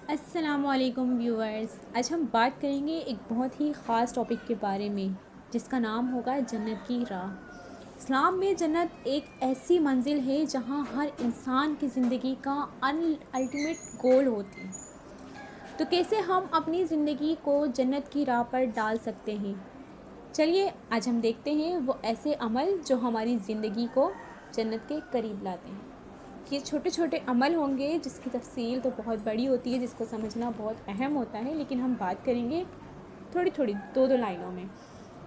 السلام علیکم ویورز، آج ہم بات کریں گے ایک بہت ہی خاص ٹاپک کے بارے میں جس کا نام ہوگا جنت کی راہ۔ اسلام میں جنت ایک ایسی منزل ہے جہاں ہر انسان کی زندگی کا الٹیمیٹ گول ہوتی ہے۔ تو کیسے ہم اپنی زندگی کو جنت کی راہ پر ڈال سکتے ہیں؟ چلیے آج ہم دیکھتے ہیں وہ ایسے عمل جو ہماری زندگی کو جنت کے قریب لاتے ہیں۔ یہ چھوٹے چھوٹے عمل ہوں گے جس کی تفصیل تو بہت بڑی ہوتی ہے، جس کو سمجھنا بہت اہم ہوتا ہے، لیکن ہم بات کریں گے تھوڑی تھوڑی دو لائنوں میں۔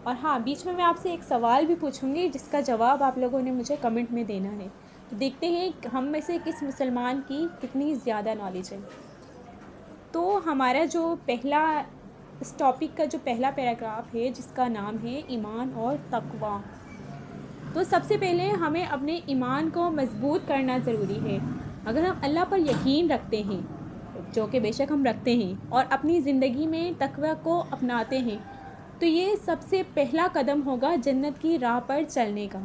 اور ہاں، بیچ میں آپ سے ایک سوال بھی پوچھوں گی جس کا جواب آپ لوگوں نے مجھے کمنٹ میں دینا ہے۔ تو دیکھتے ہیں ہم میں سے کس مسلمان کی کتنی زیادہ نالج ہے۔ تو ہمارا جو اس ٹاپک کا جو پہلا پیراگراف ہے جس کا نام ہے ایمان اور تقویٰ۔ تو سب سے پہلے ہمیں اپنے ایمان کو مضبوط کرنا ضروری ہے۔ اگر ہم اللہ پر یقین رکھتے ہیں، جو کہ بے شک ہم رکھتے ہیں، اور اپنی زندگی میں تقویٰ کو اپناتے ہیں، تو یہ سب سے پہلا قدم ہوگا جنت کی راہ پر چلنے کا۔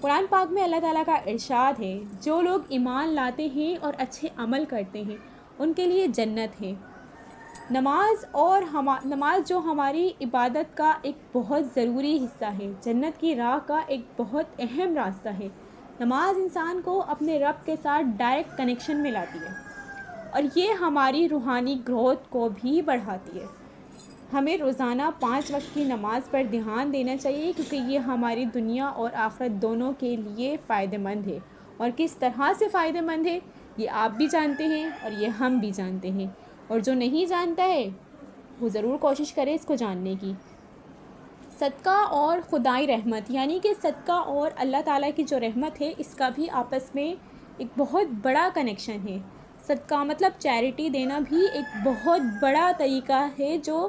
قرآن پاک میں اللہ تعالیٰ کا ارشاد ہے، جو لوگ ایمان لاتے ہیں اور اچھے عمل کرتے ہیں ان کے لیے جنت ہے۔ نماز جو ہماری عبادت کا ایک بہت ضروری حصہ ہے، جنت کی راہ کا ایک بہت اہم راستہ ہے۔ نماز انسان کو اپنے رب کے ساتھ ڈائریکٹ کنیکشن میں لاتی ہے اور یہ ہماری روحانی گروتھ کو بھی بڑھاتی ہے۔ ہمیں روزانہ 5 وقت کی نماز پر دھیان دینا چاہیے کیونکہ یہ ہماری دنیا اور آخرت دونوں کے لیے فائدہ مند ہے۔ اور کس طرح سے فائدہ مند ہے یہ آپ بھی جانتے ہیں اور یہ ہم بھی جانتے ہیں، اور جو نہیں جانتا ہے وہ ضرور کوشش کرے اس کو جاننے کی۔ صدقہ اور خدائی رحمت، یعنی کہ صدقہ اور اللہ تعالیٰ کی جو رحمت ہے، اس کا بھی آپس میں ایک بہت بڑا کنیکشن ہے۔ صدقہ مطلب چیریٹی دینا بھی ایک بہت بڑا طریقہ ہے جو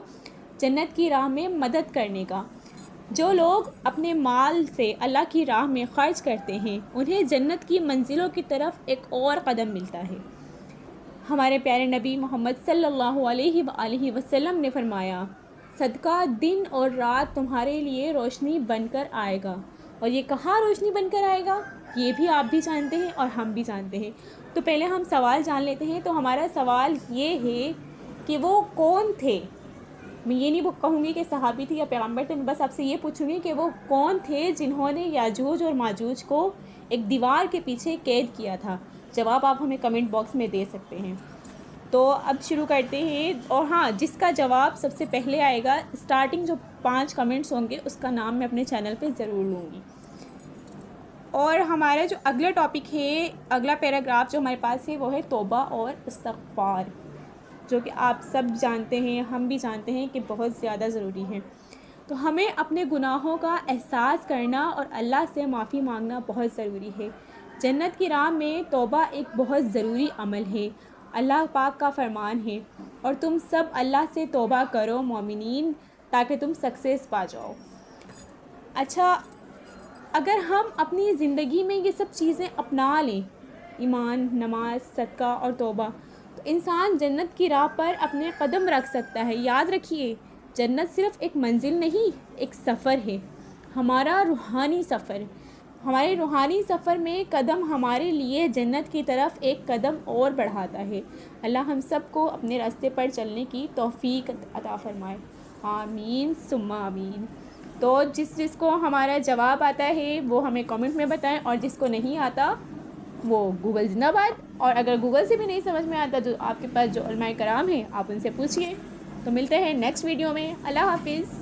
جنت کی راہ میں مدد کرنے کا۔ جو لوگ اپنے مال سے اللہ کی راہ میں خرچ کرتے ہیں انہیں جنت کی منزلوں کی طرف ایک اور قدم ملتا ہے۔ ہمارے پیارے نبی محمد صلی اللہ علیہ وآلہ وسلم نے فرمایا، صدقہ دن اور رات تمہارے لیے روشنی بن کر آئے گا۔ اور یہ کہاں روشنی بن کر آئے گا یہ بھی آپ بھی جانتے ہیں اور ہم بھی جانتے ہیں۔ تو پہلے ہم سوال جان لیتے ہیں۔ تو ہمارا سوال یہ ہے کہ وہ کون تھے؟ میں یہ نہیں کہوں گی کہ صحابی تھے یا پیغمبر تھے، میں بس آپ سے یہ پوچھوں گی کہ وہ کون تھے جنہوں نے یاجوج اور ماجوج کو ایک دیوار کے پیچھے قید کیا تھا؟ جواب آپ ہمیں کمنٹ باکس میں دے سکتے ہیں۔ تو اب شروع کرتے ہیں، اور ہاں، جس کا جواب سب سے پہلے آئے گا، اسٹارٹنگ جو 5 کمنٹس ہوں گے اس کا نام میں اپنے چینل پہ ضرور لوں گی۔ اور ہمارا جو اگلا ٹاپک ہے، اگلا پیراگراف جو ہمارے پاس ہے وہ ہے توبہ اور استغفار، جو کہ آپ سب جانتے ہیں، ہم بھی جانتے ہیں کہ بہت زیادہ ضروری ہے۔ تو ہمیں اپنے گناہوں کا احساس کرنا اور اللہ سے معافی مانگنا بہت ضروری ہے۔ جنت کی راہ میں توبہ ایک بہت ضروری عمل ہے۔ اللہ پاک کا فرمان ہے، اور تم سب اللہ سے توبہ کرو مومنین تاکہ تم سکسیس پا جاؤ۔ اچھا، اگر ہم اپنی زندگی میں یہ سب چیزیں اپنا لیں، ایمان، نماز، صدقہ اور توبہ، تو انسان جنت کی راہ پر اپنے قدم رکھ سکتا ہے۔ یاد رکھیے، جنت صرف ایک منزل نہیں، ایک سفر ہے، ہمارا روحانی سفر۔ ہمارے روحانی سفر میں قدم ہمارے لیے جنت کی طرف ایک قدم اور بڑھاتا ہے۔ اللہ ہم سب کو اپنے راستے پر چلنے کی توفیق عطا فرمائے، آمین ثم آمین۔ تو جس کو ہمارا جواب آتا ہے وہ ہمیں کمنٹ میں بتائیں، اور جس کو نہیں آتا وہ گوگل زندہ باد، اور اگر گوگل سے بھی نہیں سمجھ میں آتا جو آپ کے پاس جو علماء کرام ہیں آپ ان سے پوچھیے۔ تو ملتے ہیں نیکسٹ ویڈیو میں۔ اللہ حافظ۔